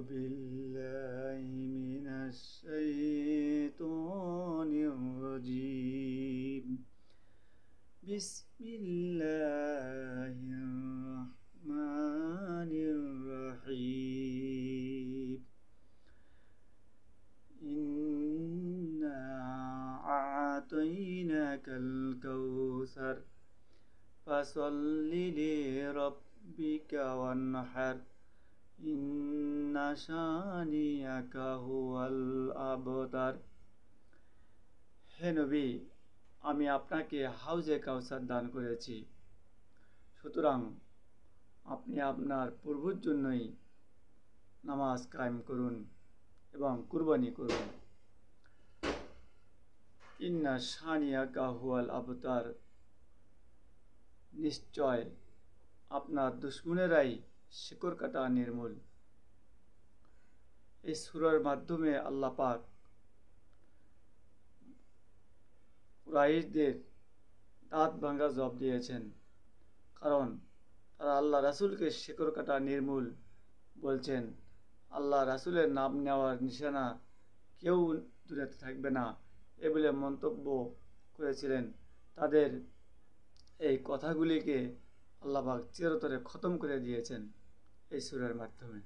بالله من الشيطان الرجيم بسم الله الرحمن الرحيم إنا أعطيناك الكوثر فصل لربك وانحر إن شانئك هو الأبتر। হে নবী, আমি আপনাকে হাউজে কাউসার দান করেছি, সুতরাং আপনি আপনার প্রভুর জন্যই নামাজ কায়েম করুন এবং কুরবানি করুন। ইন্না শানিয়াকা হুয়াল আবতার, নিশ্চয় আপনার দুশমনেরাই শিকড় কাটা নির্মূল। এই সূরার মাধ্যমে আল্লাহ পাক কুরাইশদের দাঁত ভাঙা জবাব দিয়েছেন, কারণ তারা আল্লাহ রাসূলকে শিকড় কাটা নির্মূল বলছেন। আল্লাহ রাসূলের নাম নেওয়ার নিশানা কেউ দূরে থাকবে না, এ বলে মন্তব্য করেছিলেন। তাদের এই কথাগুলিকে আল্লাহ পাক চিরতরে খতম করে দিয়েছেন এই সূরার মাধ্যমে।